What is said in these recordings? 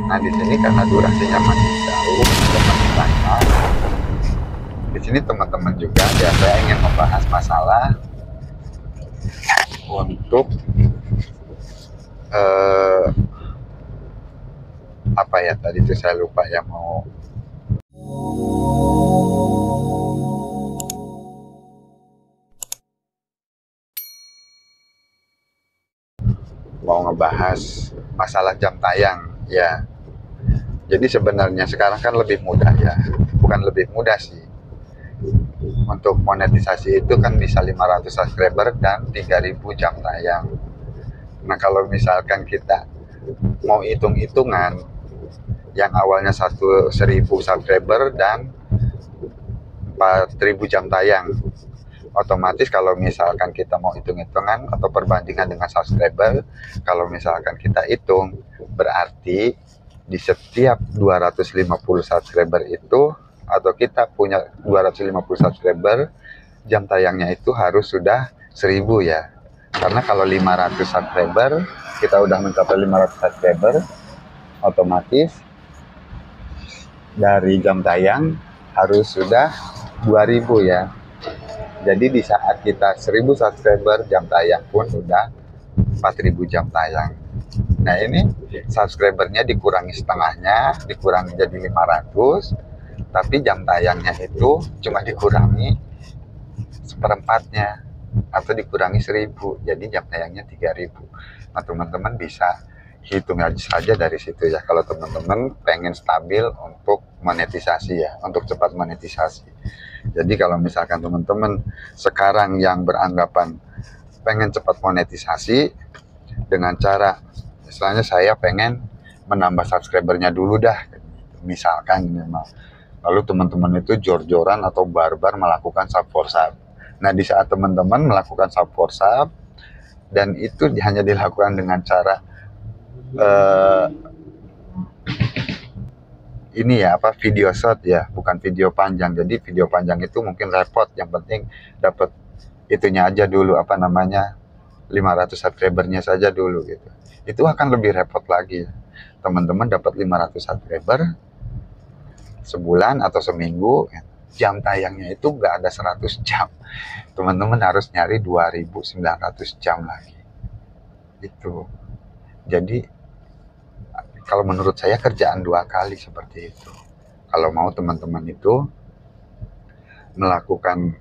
Nah di sini karena durasinya masih jauh, masih banyak. Di sini teman-teman juga ya saya ingin membahas masalah untuk apa ya tadi itu saya lupa ya mau ngebahas masalah jam tayang ya. Jadi sebenarnya sekarang kan lebih mudah ya, bukan lebih mudah sih. Untuk monetisasi itu kan bisa 500 subscriber dan 3000 jam tayang. Nah kalau misalkan kita mau hitung-hitungan yang awalnya 1000 subscriber dan 4000 jam tayang, otomatis kalau misalkan kita mau hitung-hitungan atau perbandingan dengan subscriber, kalau misalkan kita hitung, berarti di setiap 250 subscriber itu, atau kita punya 250 subscriber, jam tayangnya itu harus sudah 1000 ya. Karena kalau 500 subscriber, kita udah mencapai 500 subscriber, otomatis dari jam tayang harus sudah 2000 ya. Jadi di saat kita 1000 subscriber, jam tayang pun udah 4000 jam tayang. Nah ini subscribernya dikurangi setengahnya, dikurangi jadi 500, tapi jam tayangnya itu cuma dikurangi seperempatnya atau dikurangi 1000, jadi jam tayangnya 3000. Nah teman-teman bisa hitung aja saja dari situ ya, kalau teman-teman pengen stabil untuk monetisasi ya, untuk cepat monetisasi. Jadi kalau misalkan teman-teman sekarang yang beranggapan pengen cepat monetisasi dengan cara, misalnya saya pengen menambah subscribernya dulu dah, misalkan lalu teman-teman itu jor-joran atau barbar melakukan sub for sub. Nah di saat teman-teman melakukan sub for sub dan itu hanya dilakukan dengan cara ini ya video short ya, bukan video panjang. Jadi video panjang itu mungkin repot, yang penting dapat itunya aja dulu, 500 subscribernya saja dulu gitu. Itu akan lebih repot lagi. Teman-teman dapat 500 subscriber sebulan atau seminggu, jam tayangnya itu nggak ada 100 jam. Teman-teman harus nyari 2900 jam lagi. Itu. Jadi kalau menurut saya kerjaan 2 kali seperti itu. Kalau mau teman-teman itu melakukan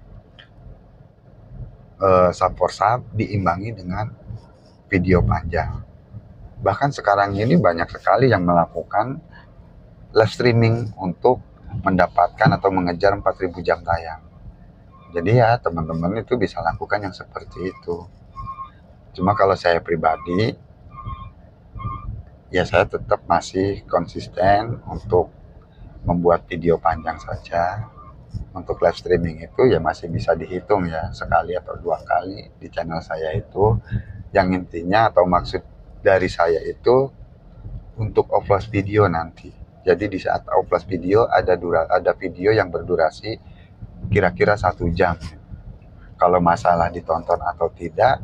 sub for sub diimbangi dengan video panjang. Bahkan sekarang ini banyak sekali yang melakukan live streaming untuk mendapatkan atau mengejar 4000 jam tayang. Jadi ya teman-teman itu bisa lakukan yang seperti itu. Cuma kalau saya pribadi, ya saya tetap masih konsisten untuk membuat video panjang saja. Untuk live streaming itu ya masih bisa dihitung ya, sekali atau 2 kali di channel saya itu. Yang intinya atau maksud dari saya itu untuk upload video nanti. Jadi di saat upload video ada video yang berdurasi kira-kira 1 jam. Kalau masalah ditonton atau tidak,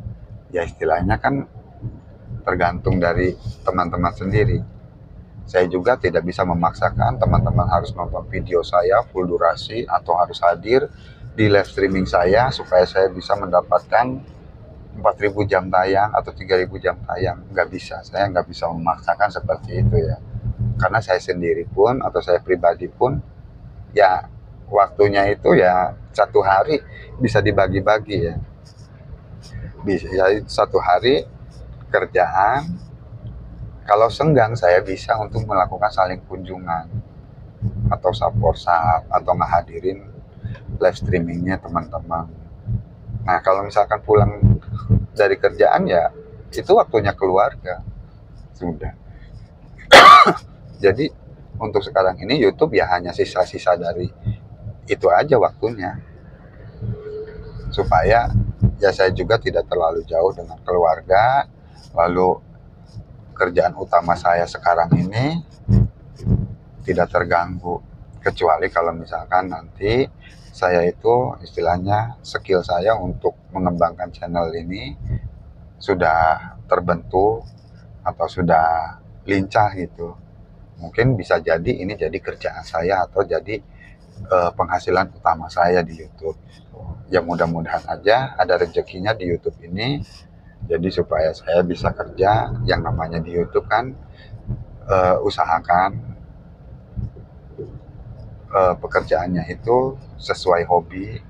ya istilahnya kan tergantung dari teman-teman sendiri. Saya juga tidak bisa memaksakan teman-teman harus nonton video saya full durasi atau harus hadir di live streaming saya supaya saya bisa mendapatkan 4000 jam tayang atau 3000 jam tayang. Nggak bisa, saya nggak bisa memaksakan seperti itu ya. Karena saya sendiri pun atau saya pribadi pun ya waktunya itu ya 1 hari bisa dibagi-bagi ya. Bisa ya 1 hari kerjaan, kalau senggang saya bisa untuk melakukan saling kunjungan atau sub for sub atau ngehadirin live streamingnya teman-teman. Nah kalau misalkan pulang dari kerjaan ya itu waktunya keluarga sudah. Jadi untuk sekarang ini YouTube ya hanya sisa-sisa dari itu aja waktunya, supaya ya saya juga tidak terlalu jauh dengan keluarga. Lalu kerjaan utama saya sekarang ini tidak terganggu, kecuali kalau misalkan nanti saya itu istilahnya skill saya untuk mengembangkan channel ini sudah terbentuk atau sudah lincah gitu. Mungkin bisa jadi ini jadi kerjaan saya atau jadi penghasilan utama saya di YouTube. Ya mudah-mudahan aja ada rezekinya di YouTube ini. Jadi supaya saya bisa kerja, yang namanya di YouTube kan usahakan pekerjaannya itu sesuai hobi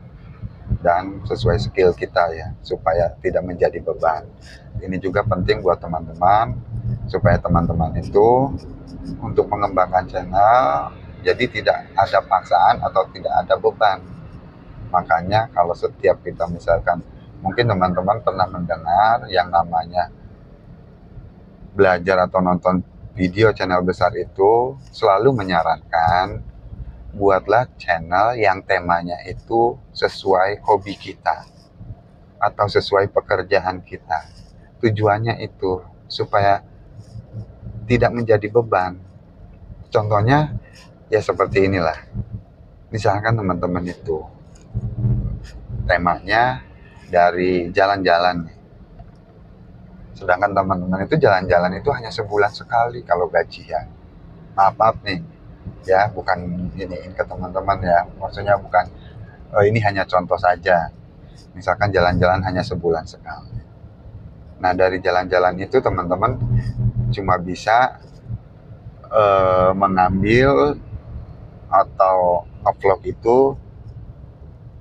dan sesuai skill kita ya, supaya tidak menjadi beban. Ini juga penting buat teman-teman, supaya teman-teman itu untuk mengembangkan channel, jadi tidak ada paksaan atau tidak ada beban. Makanya kalau setiap kita misalkan, mungkin teman-teman pernah mendengar yang namanya belajar atau nonton video channel besar itu selalu menyarankan buatlah channel yang temanya itu sesuai hobi kita atau sesuai pekerjaan kita. Tujuannya itu supaya tidak menjadi beban. Contohnya ya seperti inilah. Misalkan teman-teman itu temanya dari jalan-jalan. Sedangkan teman-teman itu jalan-jalan itu hanya sebulan sekali kalau gajian. Maaf nih, ya bukan iniin ke teman-teman ya, maksudnya bukan ini hanya contoh saja. Misalkan jalan-jalan hanya sebulan sekali. Nah dari jalan-jalan itu teman-teman cuma bisa mengambil atau upload itu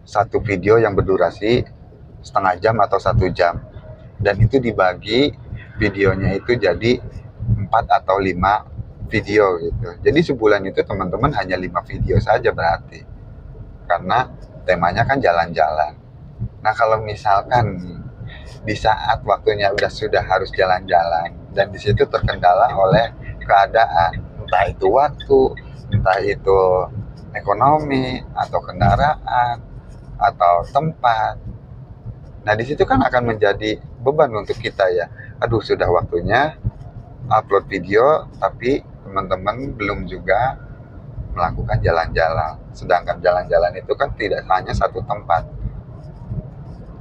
satu video yang berdurasi setengah jam atau 1 jam, dan itu dibagi videonya itu jadi 4 atau 5 video gitu. Jadi sebulan itu teman-teman hanya 5 video saja berarti, karena temanya kan jalan-jalan. Nah kalau misalkan di saat waktunya sudah harus jalan-jalan dan di situ terkendala oleh keadaan, entah itu waktu, entah itu ekonomi atau kendaraan atau tempat. Nah di situ kan akan menjadi beban untuk kita ya. Aduh sudah waktunya upload video tapi teman-teman belum juga melakukan jalan-jalan. Sedangkan jalan-jalan itu kan tidak hanya satu tempat,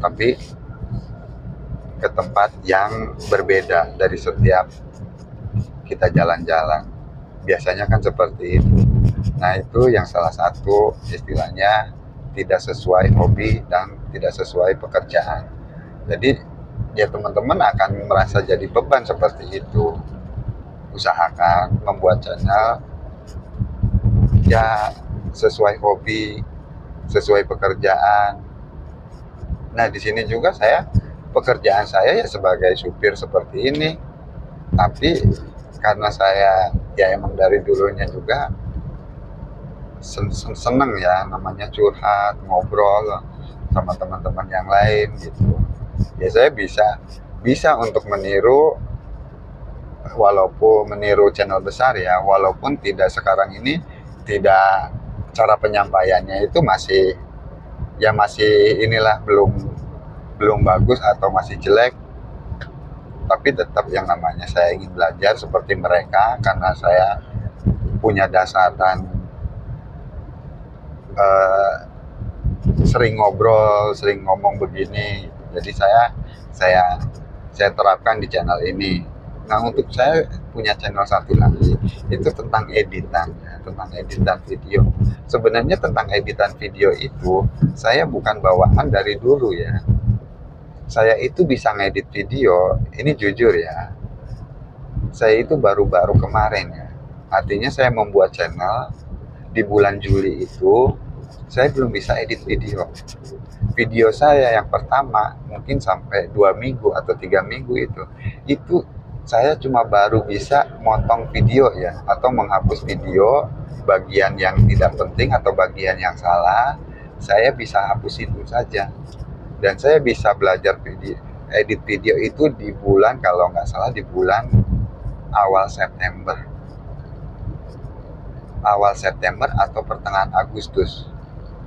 tapi ke tempat yang berbeda dari setiap kita jalan-jalan. Biasanya kan seperti itu. Nah itu yang salah satu istilahnya tidak sesuai hobi dan tidak sesuai pekerjaan. Jadi ya teman-teman akan merasa jadi beban seperti itu. Usahakan membuat channel ya sesuai hobi, sesuai pekerjaan. Nah di sini juga pekerjaan saya ya sebagai supir seperti ini. Tapi karena saya ya emang dari dulunya juga seneng ya namanya curhat, ngobrol sama teman-teman yang lain gitu. Ya saya bisa untuk meniru, walaupun meniru channel besar ya, walaupun tidak sekarang ini tidak, cara penyampaiannya itu masih inilah belum bagus atau masih jelek, tapi tetap yang namanya saya ingin belajar seperti mereka karena saya punya dasaran sering ngobrol, sering ngomong begini. Jadi saya terapkan di channel ini. Nah untuk saya punya channel satu lagi itu tentang editan, tentang editan video. Sebenarnya tentang editan video itu saya bukan bawaan dari dulu ya. Saya itu bisa ngedit video, ini jujur ya. Saya itu baru-baru kemarin ya. Artinya saya membuat channel di bulan Juli itu saya belum bisa edit video. Video saya yang pertama mungkin sampai 2 minggu atau 3 minggu itu saya cuma baru bisa motong video ya, atau menghapus video bagian yang tidak penting atau bagian yang salah, saya bisa hapus itu saja. Dan saya bisa belajar edit video itu di bulan, kalau nggak salah di bulan awal September atau pertengahan Agustus.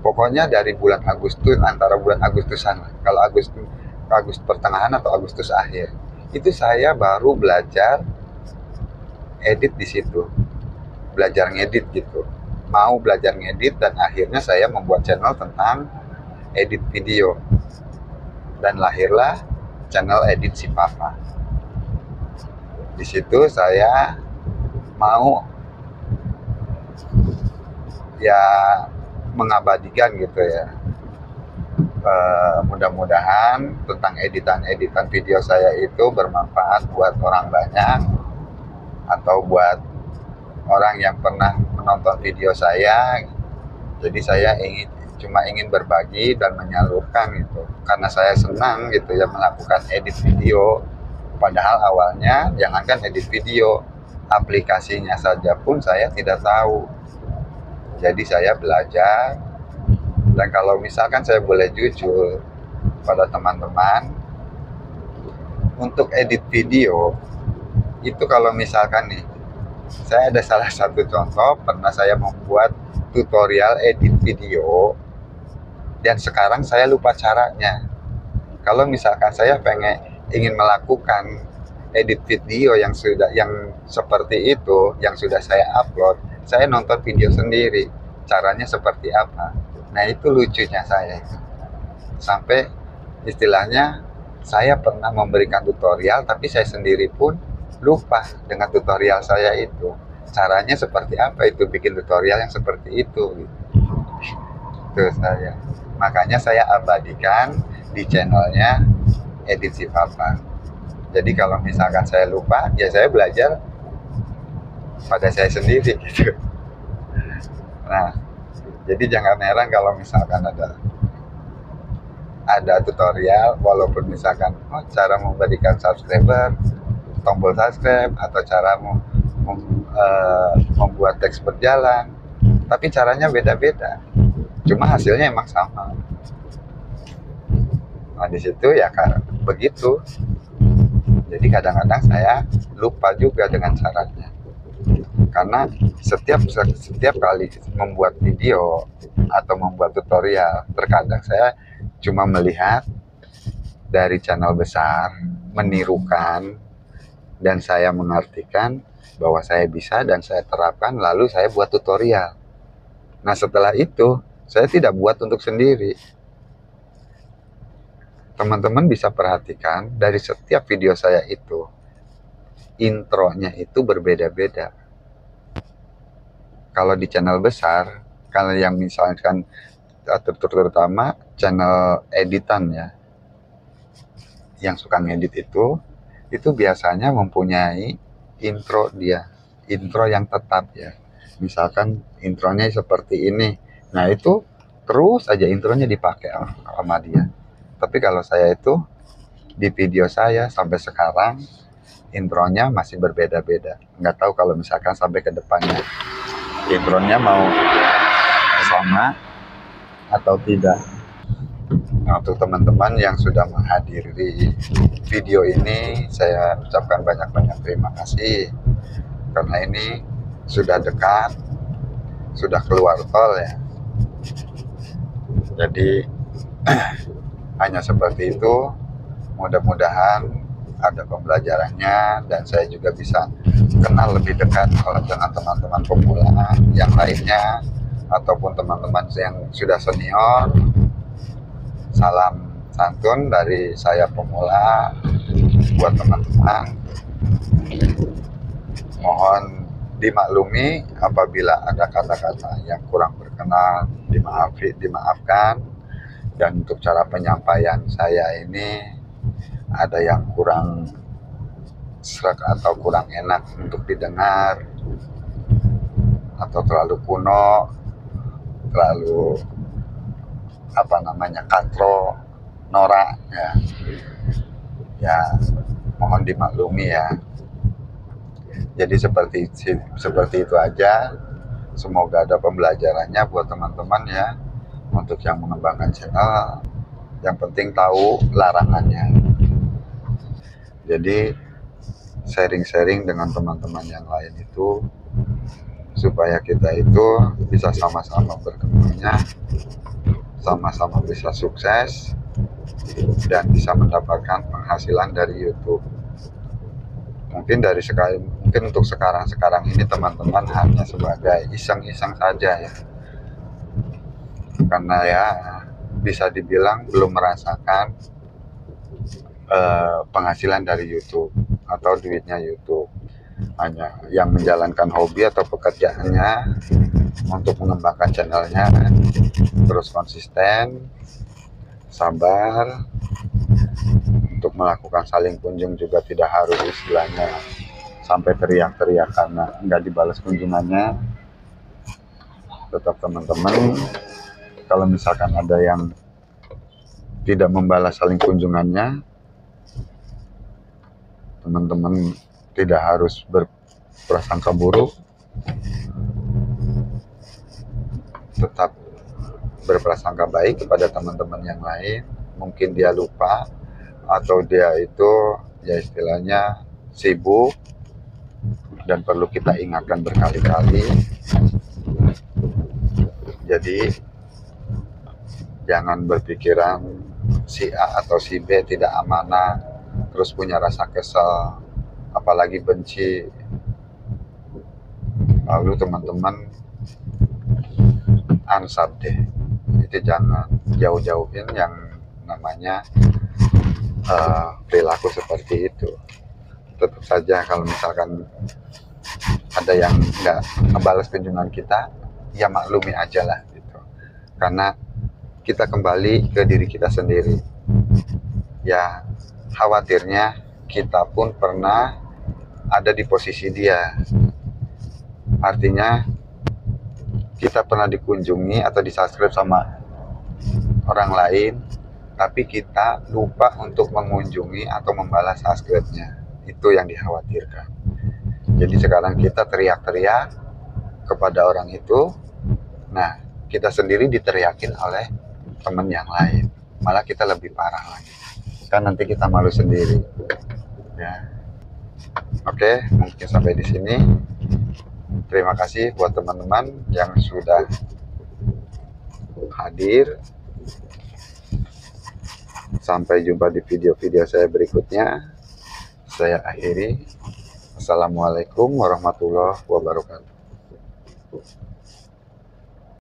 Pokoknya dari bulan Agustus, antara bulan Agustusan. Kalau Agustus pertengahan atau Agustus akhir. Itu saya baru belajar edit di situ. Belajar ngedit gitu. Mau belajar ngedit dan akhirnya saya membuat channel tentang edit video. Dan lahirlah channel Edit Si Papa. Di situ saya mau ya mengabadikan gitu ya. Mudah-mudahan tentang editan video saya itu bermanfaat buat orang banyak, atau buat orang yang pernah menonton video saya. Jadi saya cuma ingin berbagi dan menyalurkan gitu, karena saya senang gitu ya melakukan edit video. Padahal awalnya jangankan edit video, aplikasinya saja pun saya tidak tahu. Jadi saya belajar. Dan kalau misalkan saya boleh jujur pada teman-teman, untuk edit video itu kalau misalkan nih, saya ada salah satu contoh, pernah saya membuat tutorial edit video dan sekarang saya lupa caranya. Kalau misalkan saya ingin melakukan edit video yang seperti itu, yang sudah saya upload, saya nonton video sendiri caranya seperti apa. Nah, itu lucunya saya itu. Sampai istilahnya saya pernah memberikan tutorial, tapi saya sendiri pun lupa dengan tutorial saya itu. Caranya seperti apa itu, bikin tutorial yang seperti itu gitu. Itu saya. Makanya saya abadikan di channelnya Edit Si Papa. Jadi kalau misalkan saya lupa, ya saya belajar pada saya sendiri gitu. Nah, jadi jangan heran kalau misalkan ada tutorial, walaupun misalkan cara memberikan subscriber, tombol subscribe, atau cara membuat teks berjalan, tapi caranya beda-beda. Cuma hasilnya emang sama. Nah, di situ ya kan begitu. Jadi kadang-kadang saya lupa juga dengan caranya. Karena setiap kali membuat video atau membuat tutorial, terkadang saya cuma melihat dari channel besar, menirukan, dan saya mengartikan bahwa saya bisa dan saya terapkan, lalu saya buat tutorial. Nah, setelah itu saya tidak buat untuk sendiri. Teman-teman bisa perhatikan dari setiap video saya itu, intronya itu berbeda-beda. Kalau di channel besar, kalau yang misalkan terutama channel editan ya, yang suka ngedit itu biasanya mempunyai intro yang tetap ya. Misalkan intronya seperti ini, nah itu terus aja intronya dipakai sama dia. Tapi kalau saya itu di video saya sampai sekarang intronya masih berbeda-beda. Nggak tahu kalau misalkan sampai ke depannya intronya mau sama atau tidak. Nah, untuk teman-teman yang sudah menghadiri video ini, saya ucapkan banyak-banyak terima kasih, karena ini sudah dekat, sudah keluar tol ya. Jadi hanya seperti itu. Mudah-mudahan ada pembelajarannya dan saya juga bisa kenal lebih dekat dengan teman-teman pemula yang lainnya ataupun teman-teman yang sudah senior. Salam santun dari saya pemula buat teman-teman. Mohon dimaklumi apabila ada kata-kata yang kurang berkenan, dimaafkan. Dan untuk cara penyampaian saya ini ada yang kurang serak atau kurang enak untuk didengar, atau terlalu kuno, terlalu katro, norak ya mohon dimaklumi ya. Jadi seperti itu aja. Semoga ada pembelajarannya buat teman-teman ya, untuk yang mengembangkan channel. Yang penting tahu larangannya. Jadi sharing-sharing dengan teman-teman yang lain itu supaya kita itu bisa sama-sama berkembangnya, sama-sama bisa sukses dan bisa mendapatkan penghasilan dari YouTube. Mungkin untuk sekarang ini teman-teman hanya sebagai iseng-iseng saja ya, karena ya bisa dibilang belum merasakan penghasilan dari YouTube atau duitnya YouTube. Hanya yang menjalankan hobi atau pekerjaannya untuk mengembangkan channelnya, terus konsisten, sabar, untuk melakukan saling kunjung juga tidak harus istilahnya sampai teriak-teriak karena nggak dibalas kunjungannya. Tetap teman-teman, kalau misalkan ada yang tidak membalas saling kunjungannya, teman-teman tidak harus berprasangka buruk, tetap berprasangka baik kepada teman-teman yang lain. Mungkin dia lupa atau dia itu ya istilahnya sibuk dan perlu kita ingatkan berkali-kali. Jadi jangan berpikiran si A atau si B tidak amanah terus punya rasa kesal apalagi benci, lalu teman-teman ansab deh. Itu jangan jauh-jauhin yang namanya perilaku seperti itu. Tetap saja kalau misalkan ada yang nggak ngebalas kunjungan kita, ya maklumi aja lah gitu. Karena kita kembali ke diri kita sendiri. Ya khawatirnya kita pun pernah ada di posisi dia. Artinya kita pernah dikunjungi atau di-subscribe sama orang lain, tapi kita lupa untuk mengunjungi atau membalas subscribe-nya. Itu yang dikhawatirkan. Jadi sekarang kita teriak-teriak kepada orang itu, nah kita sendiri diteriakin oleh teman yang lain, malah kita lebih parah lagi. Kan nanti kita malu sendiri. Ya. Oke, mungkin sampai di sini. Terima kasih buat teman-teman yang sudah hadir. Sampai jumpa di video-video saya berikutnya. Saya akhiri. Assalamualaikum warahmatullahi wabarakatuh.